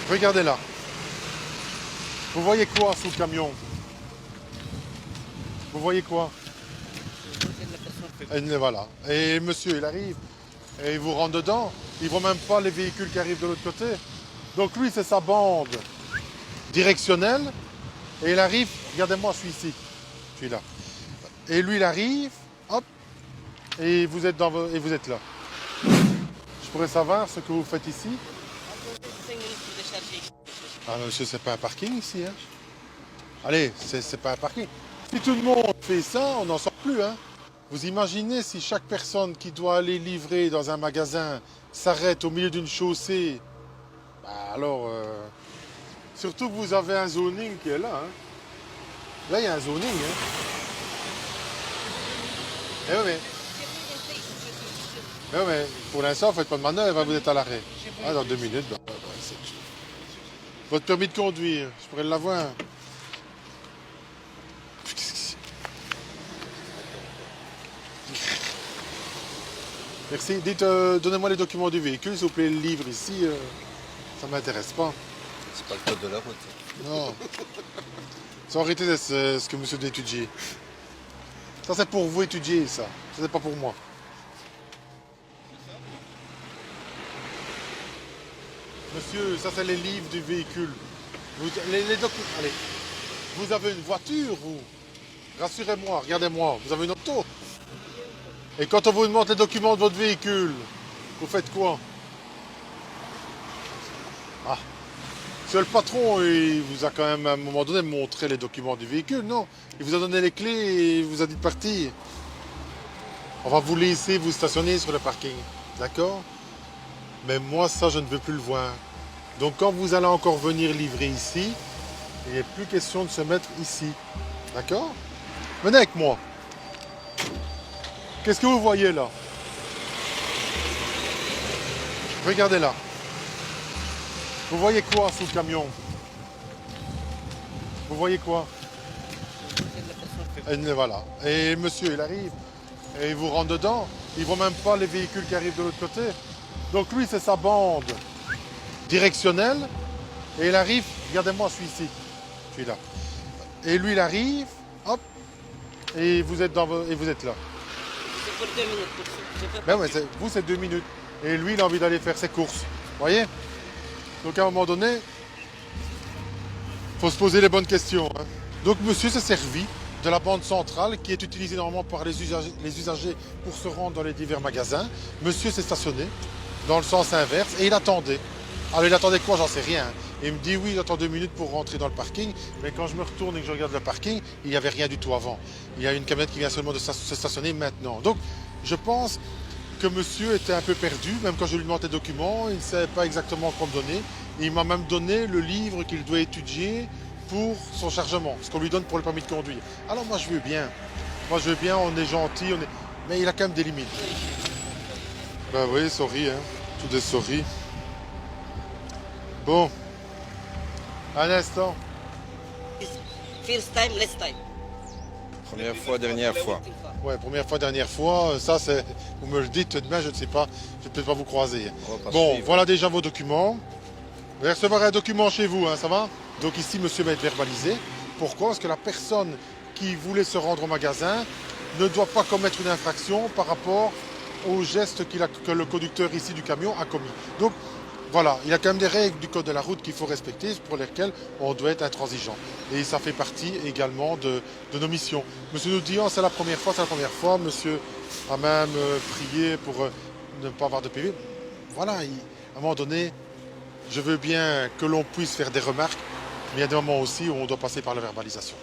Regardez là. Vous voyez quoi sous le camion? Vous voyez quoi? Et voilà. Et monsieur, il arrive et il vous rentre dedans. Il ne voit même pas les véhicules qui arrivent de l'autre côté. Donc lui, c'est sa bande directionnelle. Et il arrive, regardez-moi, je suis ici. Je suis là. Et lui, il arrive, hop, et vous êtes, et vous êtes là. Je pourrais savoir ce que vous faites ici? Ah, monsieur, c'est pas un parking ici, hein? Allez, c'est pas un parking. Si tout le monde fait ça, on n'en sort plus, hein? Vous imaginez si chaque personne qui doit aller livrer dans un magasin s'arrête au milieu d'une chaussée? Bah alors, surtout que vous avez un zoning qui est là, hein? Là, il y a un zoning, hein? Eh oui, mais pour l'instant, faites pas de manœuvre, vous êtes à l'arrêt. Ah, dans 2 minutes, bah, c'est... Votre permis de conduire, je pourrais l'avoir. Merci. Dites, donnez-moi les documents du véhicule, s'il vous plaît, le livre ici, ça m'intéresse pas. C'est pas le code de la route. Non. Ça aurait été ce que monsieur doit étudier. Ça, c'est pour vous étudier, ça. Ça, c'est pas pour moi. Monsieur, ça, c'est les livres du véhicule. Les documents. Allez. Vous avez une voiture, vous? Rassurez-moi, regardez-moi. Vous avez une auto. Et quand on vous demande les documents de votre véhicule, vous faites quoi? Ah. Parce que le patron, il vous a quand même à un moment donné montré les documents du véhicule, non? Il vous a donné les clés et il vous a dit de partir. On va vous laisser vous stationner sur le parking, d'accord? Mais moi, ça, je ne veux plus le voir. Donc quand vous allez encore venir livrer ici, il n'est plus question de se mettre ici, d'accord? Venez avec moi. Qu'est-ce que vous voyez là? Regardez là. Vous voyez quoi sous le camion? Vous voyez quoi? Et voilà. Et monsieur, il arrive et il vous rentre dedans. Il ne voit même pas les véhicules qui arrivent de l'autre côté. Donc lui, c'est sa bande directionnelle. Et il arrive, regardez-moi, je suis ici. Je suis là. Et lui, il arrive, hop, et vous êtes, et vous êtes là. C'est pour 2 minutes. Ben ouais, vous, c'est 2 minutes. Et lui, il a envie d'aller faire ses courses. Vous voyez? Donc à un moment donné, il faut se poser les bonnes questions, hein. Donc monsieur s'est servi de la bande centrale qui est utilisée normalement par les usagers pour se rendre dans les divers magasins. Monsieur s'est stationné dans le sens inverse et il attendait. Alors il attendait quoi? J'en sais rien. Il me dit oui, j'attends 2 minutes pour rentrer dans le parking. Mais quand je me retourne et que je regarde le parking, il n'y avait rien du tout avant. Il y a une camionnette qui vient seulement de se stationner maintenant. Donc je pense que monsieur était un peu perdu, même quand je lui demande les documents, il ne savait pas exactement quoi me donner. Il m'a même donné le livre qu'il doit étudier pour son chargement, ce qu'on lui donne pour le permis de conduire. Alors moi je veux bien. Moi je veux bien, on est gentil, mais il a quand même des limites. Ben oui, sorry, hein. Tout est sorry. Bon. Un instant. First time, last time. Première fois, dernière fois. Ouais, première fois, dernière fois, ça c'est. Vous me le dites, demain je ne sais pas, je vais peut-être pas vous croiser. Bon, suivre. voilà déjà vos documents. Vous allez recevoir un document chez vous, hein, ça va? Donc ici, monsieur va être verbalisé. Pourquoi? Parce que la personne qui voulait se rendre au magasin ne doit pas commettre une infraction par rapport au geste que le conducteur ici du camion a commis. Donc voilà, il y a quand même des règles du code de la route qu'il faut respecter, pour lesquelles on doit être intransigeant. Et ça fait partie également de nos missions. Monsieur nous dit, oh, c'est la première fois, monsieur a même prié pour ne pas avoir de PV. Voilà, à un moment donné, je veux bien que l'on puisse faire des remarques, mais il y a des moments aussi où on doit passer par la verbalisation.